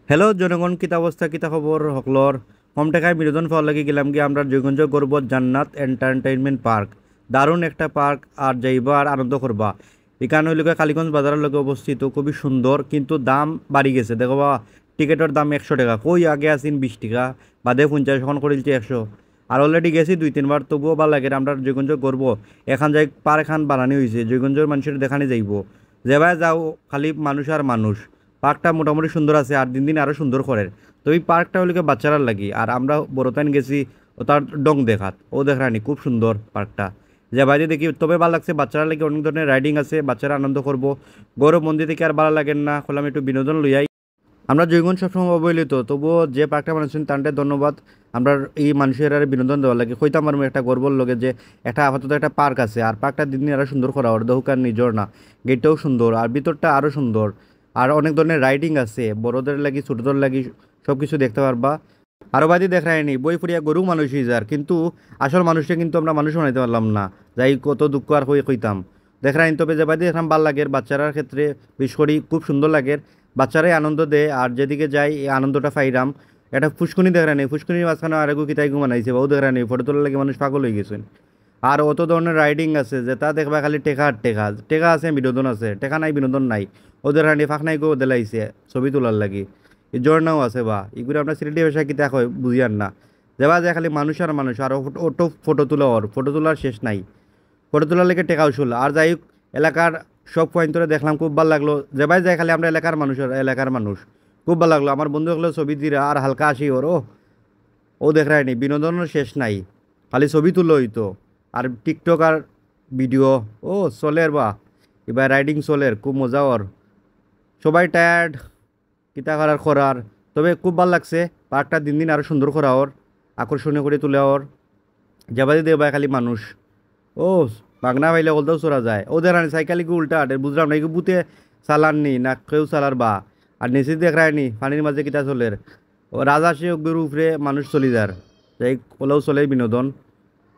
Hello জনগণ, কিতা অবস্থা, কিতা খবর সকলর। কম টাকায় বিনোদন পাওয়ার লাগি গেলাম কি আমরা জয়গঞ্জ গর্বত জান্নাত এন্টারটেইনমেন্ট পার্ক। দারুণ একটা পার্ক, আর যাইবা আর আনন্দ করবা। এখানে হইলে কালীগঞ্জ বাজারের লগে অবস্থিত, খুবই সুন্দর, কিন্তু দাম বাড়ি গেছে দেখো বা। টিকেটের দাম 100 টাকা, কই আগে আসিন 20 টাকা, বাদে 50, এখন করিলছে 100। আর অলরেডি গেছি 2-3 বার, তবুও ভালো লাগে। আমরা জয়গঞ্জ গর্ব এখান যাই পার্ক এখান বানানি হয়েছে, জয়গঞ্জের মানুষের দেখানি যাইব। যেভাবে যাও খালি মানুষ আর মানুষ। পার্কটা মোটামুটি সুন্দর আছে, আর দিন দিন আরও সুন্দর করে। তো এই পার্কটা হলে বাচ্চারা লাগি, আর আমরা বড়তাইন গেছি ও তার ডং দেখাত, ও দেখানি খুব সুন্দর পার্কটা। যে বাইরে দেখি তবে ভালো লাগছে, বাচ্চারা লাগে অনেক ধরনের রাইডিং আছে, বাচ্চারা আনন্দ করবো। গৌরব মন্দির থেকে আর ভালো লাগেন না, খোলাম একটু বিনোদন লইয়াই। আমরা জয়গঞ্জ সবসময় অবহেলিত, তবুও যে পার্কটা বানাচ্ছেন তান্ডে ধন্যবাদ। আমরা এই মানুষের আর বিনোদন দেওয়ার লাগে কইতাম আর একটা গর্বর লগে যে একটা আপাতত একটা পার্ক আছে, আর পার্কটা দিন দিন আরও সুন্দর করা ওর দহুকার নিজর না। গেটটাও সুন্দর, আর ভিতরটা আরও সুন্দর। আর অনেক ধরনের রাইডিং আছে, বড়দের লাগি ছোটদের লাগি, সব কিছু দেখতে পারবা। আরও বাদি দেখায়নি বই ফুরিয়া গরু মানুষ যার, কিন্তু আসল মানুষটা কিন্তু আমরা মানুষ বানাইতে পারলাম না। যাই কত দুঃখ আর কইতাম দেখায়নি। তবে যে বাদি দেখলাম ভাল লাগে, বাচ্চারার ক্ষেত্রে বিশেষ করি খুব সুন্দর লাগে। বাচ্চারাই আনন্দ দেয়, আর যেদিকে যাই এই আনন্দটা পাইরাম। একটা ফুসকুনি দেখা নেই, ফুসকুনির মাঝখানে আরেকু কিতাইগু বানাইছে, বহু দেখা নেই, ফটো তোলার লাগে মানুষ পাগল হয়ে গেছেন। আর অত ধরনের রাইডিং আছে যে তা দেখবা খালি টেকা আর টেকা, টেকা আছে বিনোদন আছে, টেকা নাই বিনোদন নাই। ওদের হাঁড়ি ফাঁক নাই গো দেলাইছে ছবি তোলার লাগি। এই ঝর্ণাও আছে বা, এগুলো আমরা সিলেটি ভাষায় কিতা হয় বুঝিয়ান না। যাবা যায় খালি মানুষ আর মানুষ, আর অটো ফটো তোলা, ওর ফটো তোলার শেষ নাই। ফটো তোলার লেগে টেকা উসুল। আর যাই হোক, এলাকার সব পয়েন্ট ধরে দেখলাম, খুব ভালো লাগলো। যেবাই যাই খালি আমরা এলাকার মানুষ, এলাকার মানুষ খুব ভালো লাগলো। আমার বন্ধু হলো ছবি দিরা আর হালকা আসি ওর, ও দেখ রায়নি বিনোদনের শেষ নাই, খালি ছবি তুলো হইতো। আর টিকটক আর ভিডিও ও চলের বা, এবার রাইডিং চলের খুব মজা ওর। সবাই টায়ার্ড কিতা করার করার, তবে খুব ভালো লাগছে। পার্কটা দিন দিন আরও সুন্দর করা ওর, আকর্ষণীয় করে তুলে ওর। যাবাদি দেবা খালি মানুষ। ও বাগনা পাইলে ওলদাও চড়া যায়, ওদের আনি সাইকেলিকে উল্টা আটে, বুঝলাম না এগুলো বুতে চালান নি না কেউ চালার বা। আর নিচে দেখায় নি পানির মাঝে কিতা চলের, ও রাজা সে গরু উপরে মানুষ চলি যার। যাই ওলাও চলে বিনোদন।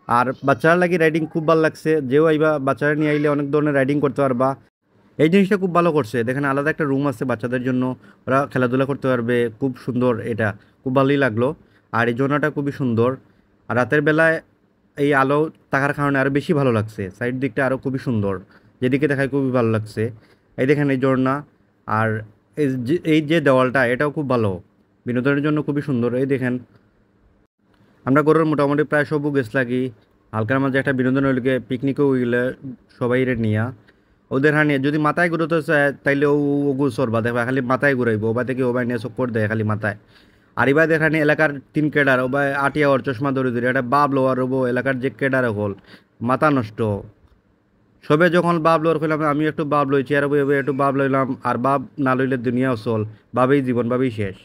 আর বাচ্চারা লাগি রাইডিং খুব ভালো লাগছে, যেও আইবা বাচ্চারা নিয়ে আইলে অনেক ধরনের রাইডিং করতে পারবা। এই জিনিসটা খুব ভালো করছে, দেখেন আলাদা একটা রুম আছে বাচ্চাদের জন্য, ওরা খেলাধুলা করতে পারবে, খুব সুন্দর এটা। খুব ভালোই লাগলো। আর এই জোনটা খুবই সুন্দর। আর রাতের বেলায় এই আলো থাকার কারণে আরও বেশি ভালো লাগছে, সাইড দিকটা আরও খুবই সুন্দর, যেদিকে দেখায় খুবই ভালো লাগছে। এই দেখেন এই ঝর্ণা। আর এই যে দেওয়ালটা এটাও খুব ভালো, বিনোদনের জন্য খুবই সুন্দর। এই দেখেন আমরা গরুর মোটামুটি প্রায় সবু গেছ লাগি। হালকার মাঝে একটা বিনোদন হইলে পিকনিকও হইলে সবাই রে নিয়া ওদের হানিয়ে যদি মাথায় ঘুরোতে চায় তাইলে ওগু সরবা দেখবা খালি মাথায় ঘুরাইবো, ওবা থেকে ওবাই নিয়ে চক্কর দেয় খালি মাথায়। আর এবার দেখানি এলাকার 3 কেডার ওবা আটিয়া ওর চশমা ধরে ধরে একটা বাপ লোয়ার হবো এলাকার যে কেডার হল, মাথা নষ্ট। সবে যখন বাপ লোয়ার কইলাম আমি একটু বাপ লইছি, আর একটু বাপ লইলাম, আর বাপ না লইলে দুনিয়া চল, বাবেই জীবন, বাবেই শেষ।